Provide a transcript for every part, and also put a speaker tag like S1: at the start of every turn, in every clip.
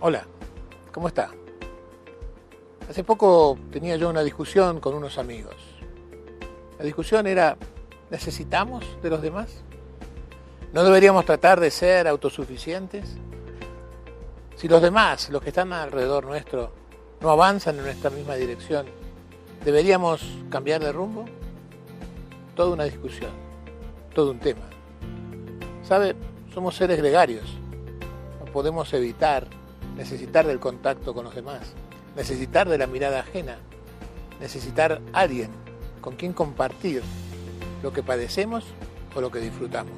S1: Hola, ¿cómo está? Hace poco tenía yo una discusión con unos amigos. La discusión era, ¿necesitamos de los demás? ¿No deberíamos tratar de ser autosuficientes? Si los demás, los que están alrededor nuestro, no avanzan en nuestra misma dirección, ¿deberíamos cambiar de rumbo? Toda una discusión, todo un tema. ¿Sabe? Somos seres gregarios. No podemos evitar necesitar del contacto con los demás, necesitar de la mirada ajena, necesitar alguien con quien compartir lo que padecemos o lo que disfrutamos.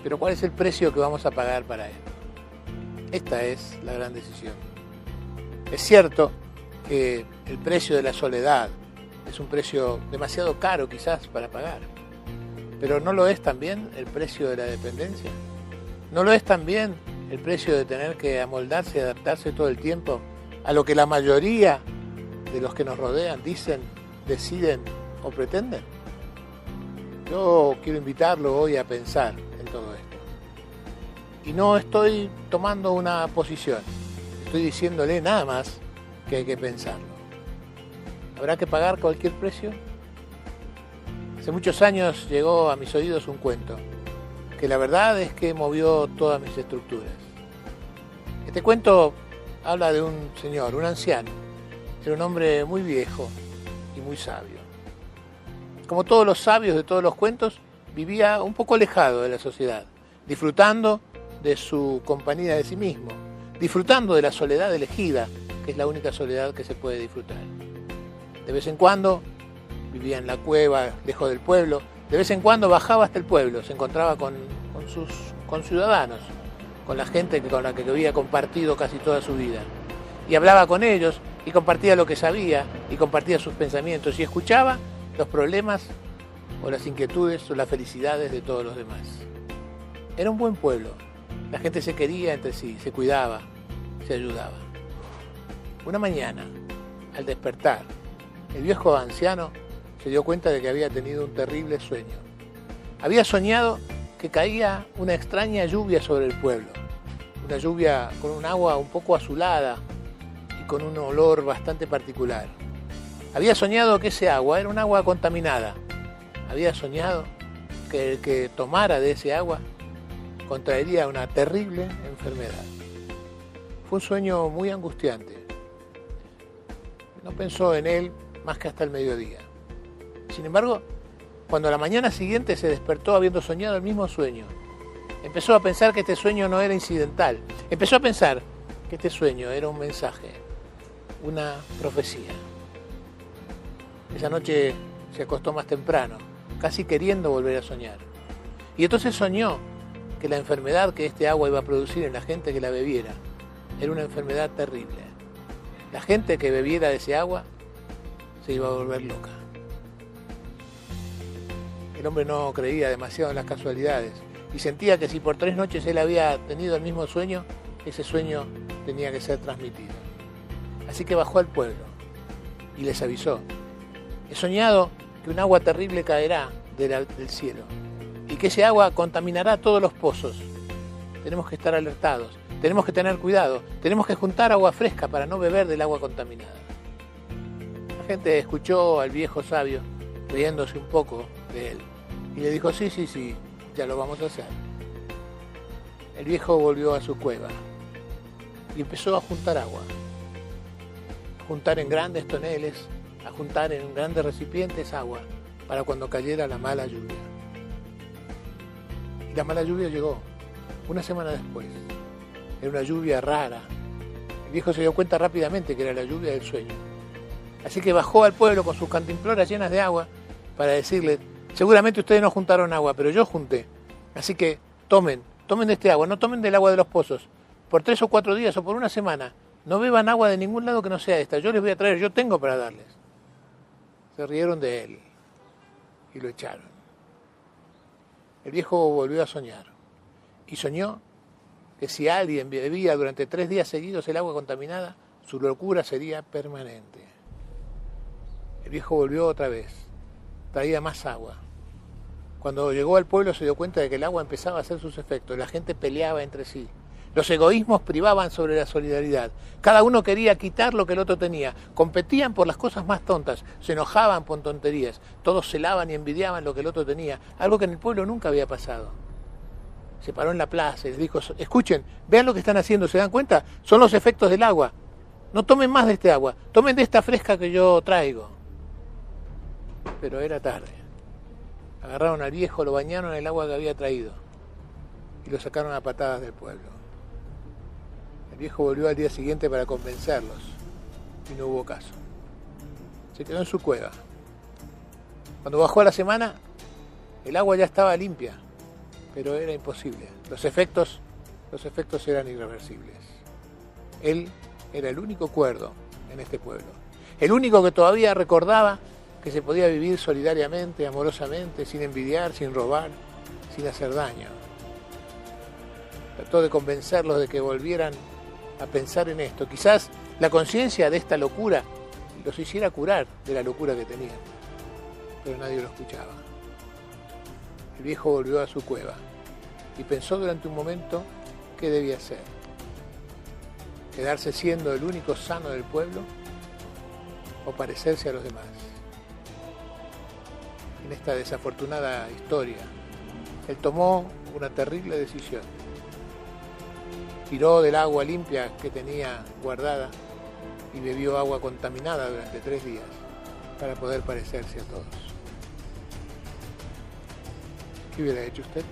S1: Pero ¿cuál es el precio que vamos a pagar para esto? Esta es la gran decisión. Es cierto que el precio de la soledad es un precio demasiado caro quizás para pagar, pero ¿no lo es también el precio de la dependencia? ¿No lo es también el precio de tener que amoldarse y adaptarse todo el tiempo a lo que la mayoría de los que nos rodean dicen, deciden o pretenden? Yo quiero invitarlo hoy a pensar en todo esto. Y no estoy tomando una posición, estoy diciéndole nada más que hay que pensarlo. ¿Habrá que pagar cualquier precio? Hace muchos años llegó a mis oídos un cuento que la verdad es que movió todas mis estructuras. Este cuento habla de un señor, un anciano, era un hombre muy viejo y muy sabio. Como todos los sabios de todos los cuentos, vivía un poco alejado de la sociedad, disfrutando de su compañía de sí mismo, disfrutando de la soledad elegida, que es la única soledad que se puede disfrutar. De vez en cuando vivía en la cueva, lejos del pueblo. De vez en cuando bajaba hasta el pueblo, se encontraba con sus conciudadanos, con la gente con la que había compartido casi toda su vida. Y hablaba con ellos, y compartía lo que sabía, y compartía sus pensamientos, y escuchaba los problemas, o las inquietudes, o las felicidades de todos los demás. Era un buen pueblo. La gente se quería entre sí, se cuidaba, se ayudaba. Una mañana, al despertar, el viejo anciano se dio cuenta de que había tenido un terrible sueño. Había soñado que caía una extraña lluvia sobre el pueblo, una lluvia con un agua un poco azulada y con un olor bastante particular. Había soñado que ese agua era un agua contaminada. Había soñado que el que tomara de ese agua contraería una terrible enfermedad. Fue un sueño muy angustiante. No pensó en él más que hasta el mediodía. Sin embargo, cuando a la mañana siguiente se despertó habiendo soñado el mismo sueño, empezó a pensar que este sueño no era incidental. Empezó a pensar que este sueño era un mensaje, una profecía. Esa noche se acostó más temprano, casi queriendo volver a soñar. Y entonces soñó que la enfermedad que este agua iba a producir en la gente que la bebiera era una enfermedad terrible. La gente que bebiera de ese agua se iba a volver loca. El hombre no creía demasiado en las casualidades y sentía que si por 3 noches él había tenido el mismo sueño, ese sueño tenía que ser transmitido. Así que bajó al pueblo y les avisó: he soñado que un agua terrible caerá del cielo y que ese agua contaminará todos los pozos. Tenemos que estar alertados, tenemos que tener cuidado, tenemos que juntar agua fresca para no beber del agua contaminada. La gente escuchó al viejo sabio riéndose un poco de él y le dijo: sí, ya lo vamos a hacer. El viejo volvió a su cueva y empezó a juntar agua, a juntar en grandes toneles, a juntar en grandes recipientes agua para cuando cayera la mala lluvia. Y la mala lluvia llegó una semana después. Era una lluvia rara. El viejo se dio cuenta rápidamente que era la lluvia del sueño. Así que bajó al pueblo con sus cantimploras llenas de agua para decirle: seguramente ustedes no juntaron agua, pero yo junté. Así que tomen de este agua, no tomen del agua de los pozos. Por 3 o 4 días o por una semana, no beban agua de ningún lado que no sea esta. Yo les voy a traer, yo tengo para darles. Se rieron de él y lo echaron. El viejo volvió a soñar y soñó que si alguien bebía durante 3 días seguidos el agua contaminada, su locura sería permanente. El viejo volvió otra vez, traía más agua Cuando llegó al pueblo se dio cuenta de que el agua empezaba a hacer sus efectos, la gente peleaba entre sí. Los egoísmos privaban sobre la solidaridad. Cada uno quería quitar lo que el otro tenía. Competían por las cosas más tontas, se enojaban por tonterías. Todos celaban y envidiaban lo que el otro tenía, algo que en el pueblo nunca había pasado. Se paró en la plaza y les dijo, escuchen, vean lo que están haciendo, ¿se dan cuenta? Son los efectos del agua. No tomen más de este agua, tomen de esta fresca que yo traigo. Pero era tarde. Agarraron al viejo, lo bañaron en el agua que había traído y lo sacaron a patadas del pueblo. El viejo volvió al día siguiente para convencerlos y no hubo caso. Se quedó en su cueva. Cuando bajó a la semana, el agua ya estaba limpia, pero era imposible. Los efectos eran irreversibles. Él era el único cuerdo en este pueblo, el único que todavía recordaba que se podía vivir solidariamente, amorosamente, sin envidiar, sin robar, sin hacer daño. Trató de convencerlos de que volvieran a pensar en esto. Quizás la conciencia de esta locura los hiciera curar de la locura que tenían, pero nadie lo escuchaba. El viejo volvió a su cueva y pensó durante un momento qué debía hacer. ¿Quedarse siendo el único sano del pueblo o parecerse a los demás? En esta desafortunada historia, él tomó una terrible decisión. Tiró del agua limpia que tenía guardada y bebió agua contaminada durante 3 días para poder parecerse a todos. ¿Qué hubiera hecho usted?